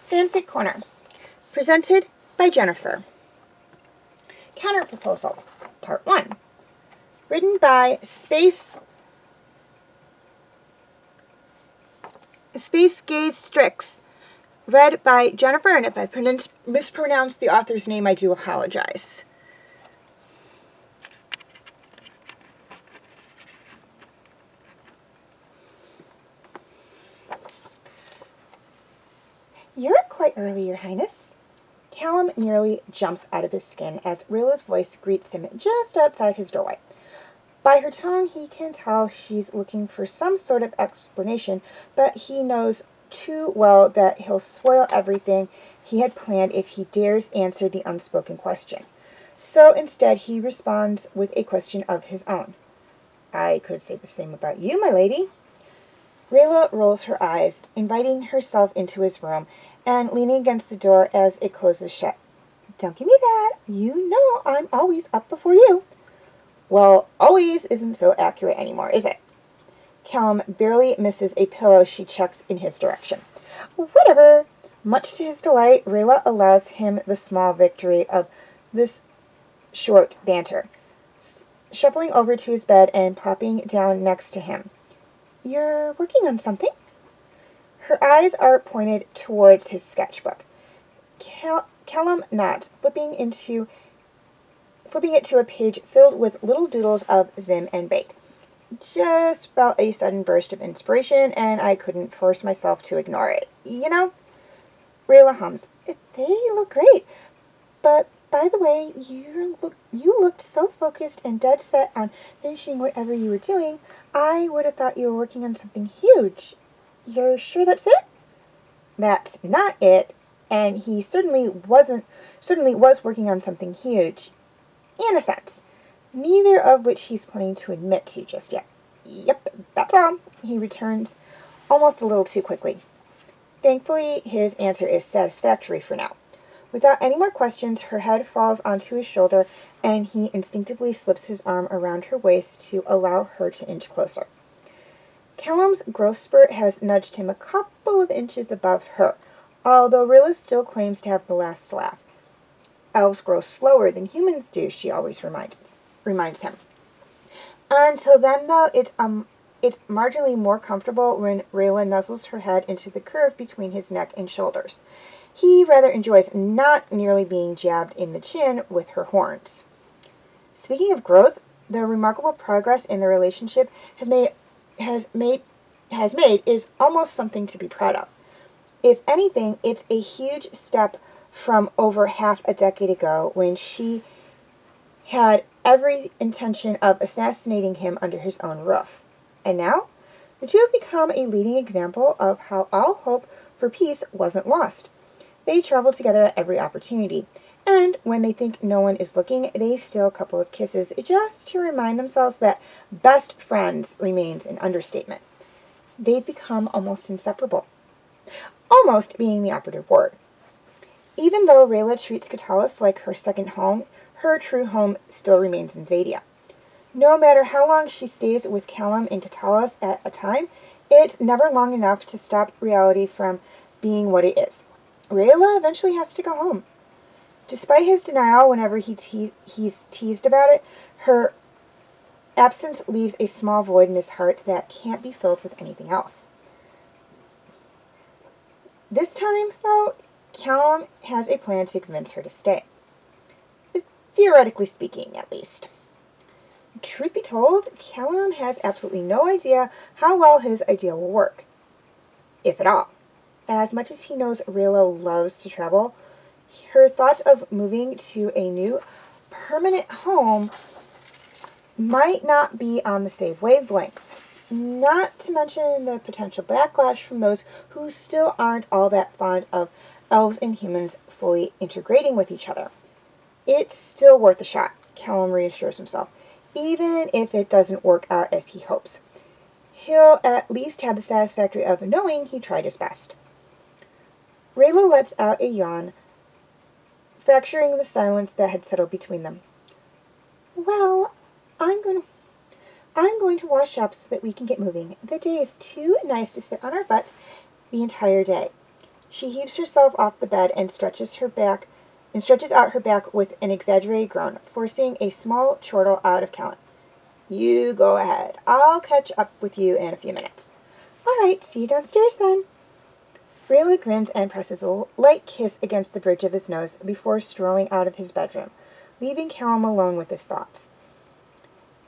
Fanfic Corner, presented by Jennifer. Counterproposal, Part 1, written by Space Gaze Strix, read by Jennifer, and if I mispronounced the author's name, I do apologize. You're up quite early, Your Highness. Callum nearly jumps out of his skin as Rilla's voice greets him just outside his doorway. By her tone, he can tell she's looking for some sort of explanation, but he knows too well that he'll spoil everything he had planned if he dares answer the unspoken question. So instead, he responds with a question of his own. I could say the same about you, my lady. Rayla rolls her eyes, inviting herself into his room and leaning against the door as it closes shut. Don't give me that. You know I'm always up before you. Well, always isn't so accurate anymore, is it? Callum barely misses a pillow she chucks in his direction. Whatever. Much to his delight, Rayla allows him the small victory of this short banter, shuffling over to his bed and plopping down next to him. You're working on something? Her eyes are pointed towards his sketchbook. Callum nods, flipping it to a page filled with little doodles of Zim and Bait. Just felt a sudden burst of inspiration, and I couldn't force myself to ignore it. You know? Rayla hums. They look great. But, by the way, you looked so focused and dead set on finishing whatever you were doing, I would have thought you were working on something huge. You're sure that's it? That's not it, and he certainly was working on something huge. In a sense. Neither of which he's planning to admit to just yet. Yep, that's all, he returns almost a little too quickly. Thankfully, his answer is satisfactory for now. Without any more questions, her head falls onto his shoulder, and he instinctively slips his arm around her waist to allow her to inch closer. Callum's growth spurt has nudged him a couple of inches above her, although Rilla still claims to have the last laugh. Elves grow slower than humans do, she always reminds him. Until then, though, it's marginally more comfortable when Rayla nuzzles her head into the curve between his neck and shoulders. He rather enjoys not nearly being jabbed in the chin with her horns. Speaking of growth, the remarkable progress in the relationship has made is almost something to be proud of. If anything, it's a huge step from over half a decade ago when she had every intention of assassinating him under his own roof. And now, the two have become a leading example of how all hope for peace wasn't lost. They travel together at every opportunity, and when they think no one is looking, they steal a couple of kisses just to remind themselves that best friends remains an understatement. They've become almost inseparable. Almost being the operative word. Even though Rayla treats Katalis like her second home, her true home still remains in Zadia. No matter how long she stays with Callum and Katalis at a time, it's never long enough to stop reality from being what it is. Rayla eventually has to go home. Despite his denial whenever he's teased about it, her absence leaves a small void in his heart that can't be filled with anything else. This time, though, Callum has a plan to convince her to stay. Theoretically speaking, at least. Truth be told, Callum has absolutely no idea how well his idea will work. If at all. As much as he knows Rayla loves to travel, her thoughts of moving to a new permanent home might not be on the same wavelength. Not to mention the potential backlash from those who still aren't all that fond of elves and humans fully integrating with each other. It's still worth a shot, Callum reassures himself, even if it doesn't work out as he hopes. He'll at least have the satisfaction of knowing he tried his best. Rayla lets out a yawn, fracturing the silence that had settled between them. Well, I'm going to wash up so that we can get moving. The day is too nice to sit on our butts the entire day. She heaves herself off the bed and stretches out her back with an exaggerated groan, forcing a small chortle out of Callum. You go ahead. I'll catch up with you in a few minutes. All right, see you downstairs then. Rayla grins and presses a light kiss against the bridge of his nose before strolling out of his bedroom, leaving Callum alone with his thoughts.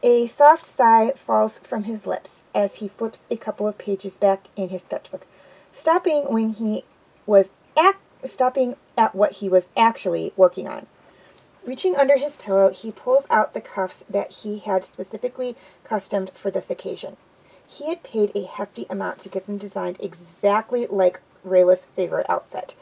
A soft sigh falls from his lips as he flips a couple of pages back in his sketchbook, stopping at what he was actually working on. Reaching under his pillow, he pulls out the cuffs that he had specifically customed for this occasion. He had paid a hefty amount to get them designed exactly like Rayla's favorite outfit,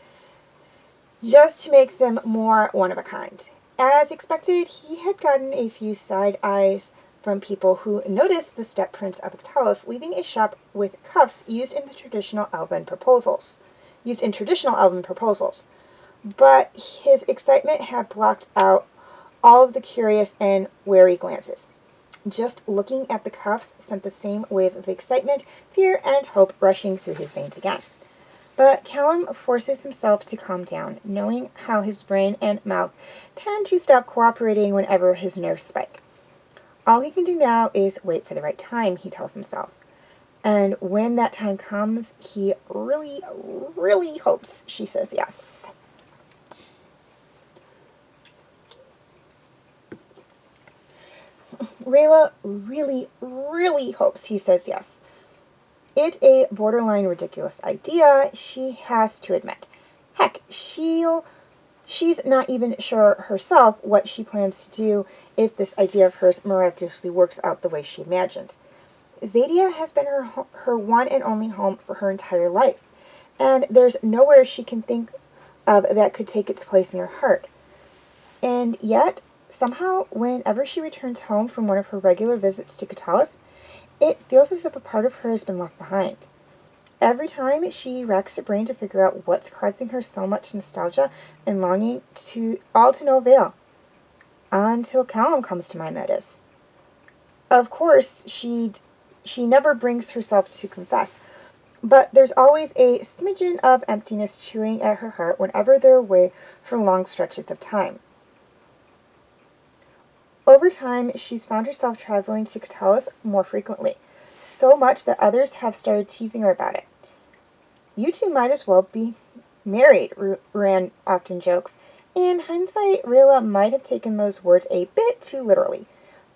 just to make them more one-of-a-kind. As expected, he had gotten a few side eyes from people who noticed the step prints of Catullus leaving a shop with cuffs used in traditional elven proposals. But his excitement had blocked out all of the curious and wary glances. Just looking at the cuffs sent the same wave of excitement, fear, and hope rushing through his veins again. But Callum forces himself to calm down, knowing how his brain and mouth tend to stop cooperating whenever his nerves spike. All he can do now is wait for the right time, he tells himself. And when that time comes, he really, really hopes she says yes. Rayla really, really hopes he says yes. It's a borderline ridiculous idea, she has to admit. Heck, she's not even sure herself what she plans to do if this idea of hers miraculously works out the way she imagines. Zadia has been her one and only home for her entire life, and there's nowhere she can think of that could take its place in her heart. And yet, somehow, whenever she returns home from one of her regular visits to Catullus, it feels as if a part of her has been left behind. Every time she racks her brain to figure out what's causing her so much nostalgia and longing, all to no avail. Until Callum comes to mind, that is. Of course, she never brings herself to confess, but there's always a smidgen of emptiness chewing at her heart whenever they're away for long stretches of time. Over time, she's found herself traveling to Catullus more frequently, so much that others have started teasing her about it. You two might as well be married, Rand often jokes. In hindsight, Rayla might have taken those words a bit too literally,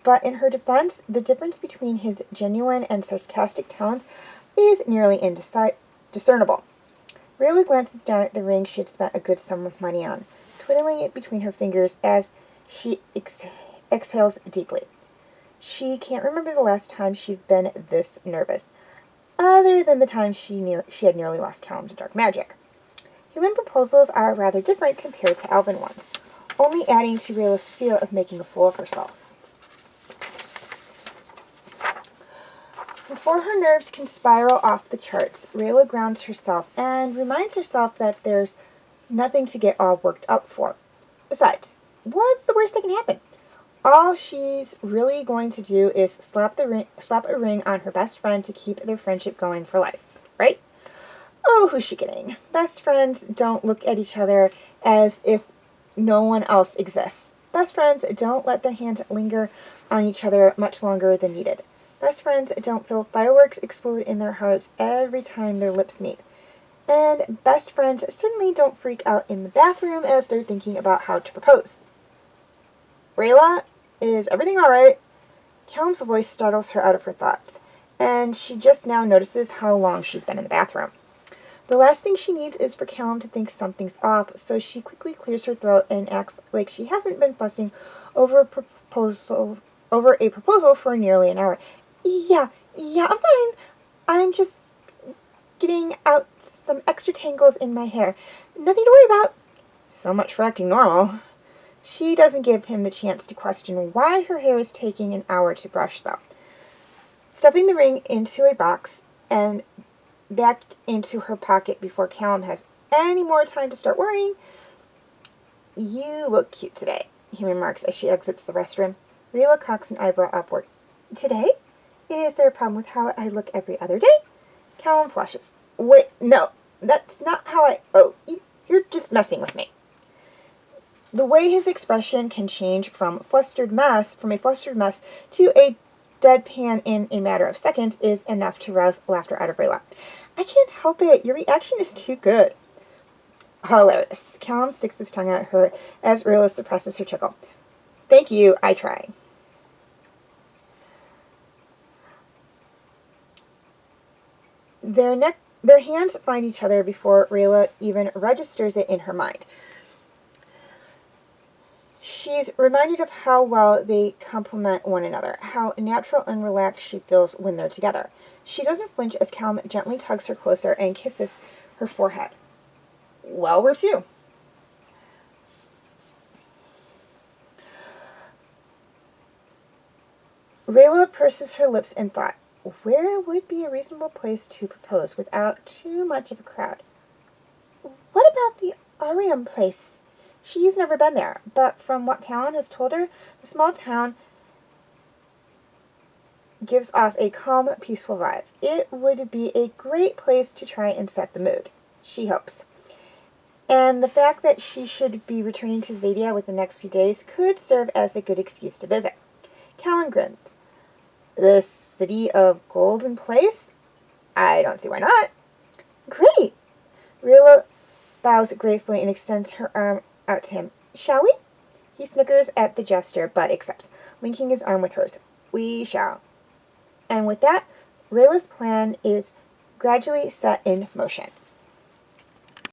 but in her defense, the difference between his genuine and sarcastic tones is nearly indiscernible. Rayla glances down at the ring she had spent a good sum of money on, twiddling it between her fingers as she exhales deeply. She can't remember the last time she's been this nervous, other than the time she had nearly lost Callum to dark magic. Human proposals are rather different compared to elven ones, only adding to Rayla's fear of making a fool of herself. Before her nerves can spiral off the charts, Rayla grounds herself and reminds herself that there's nothing to get all worked up for. Besides, what's the worst that can happen? All she's really going to do is slap a ring on her best friend to keep their friendship going for life, right? Oh, who's she kidding? Best friends don't look at each other as if no one else exists. Best friends don't let their hands linger on each other much longer than needed. Best friends don't feel fireworks explode in their hearts every time their lips meet. And best friends certainly don't freak out in the bathroom as they're thinking about how to propose. Rayla, is everything alright? Callum's voice startles her out of her thoughts, and she just now notices how long she's been in the bathroom. The last thing she needs is for Callum to think something's off, so she quickly clears her throat and acts like she hasn't been fussing over a proposal for nearly an hour. Yeah, I'm fine. I'm just getting out some extra tangles in my hair. Nothing to worry about. So much for acting normal. She doesn't give him the chance to question why her hair is taking an hour to brush, though. Stuffing the ring into a box and back into her pocket before Callum has any more time to start worrying. You look cute today, he remarks as she exits the restroom. Rayla cocks an eyebrow upward. Today? Is there a problem with how I look every other day? Callum flushes. Wait, no. That's not how I... Oh, you're just messing with me. The way his expression can change from a flustered mess to a deadpan in a matter of seconds is enough to rouse laughter out of Rayla. I can't help it. Your reaction is too good. Hilarious. Callum sticks his tongue at her as Rayla suppresses her chuckle. Thank you, I try. Their hands find each other before Rayla even registers it in her mind. She's reminded of how well they complement one another, how natural and relaxed she feels when they're together. She doesn't flinch as Callum gently tugs her closer and kisses her forehead. Well, we're two. Rayla purses her lips in thought. Where would be a reasonable place to propose without too much of a crowd? What about the Arium place? She's never been there, but from what Callan has told her, the small town gives off a calm, peaceful vibe. It would be a great place to try and set the mood, she hopes. And the fact that she should be returning to Zadia within the next few days could serve as a good excuse to visit. Callan grins. The city of Golden Place? I don't see why not. Great! Rilla bows gratefully and extends her arm out to him. Shall we? He snickers at the gesture, but accepts, linking his arm with hers. We shall. And with that, Rilla's plan is gradually set in motion.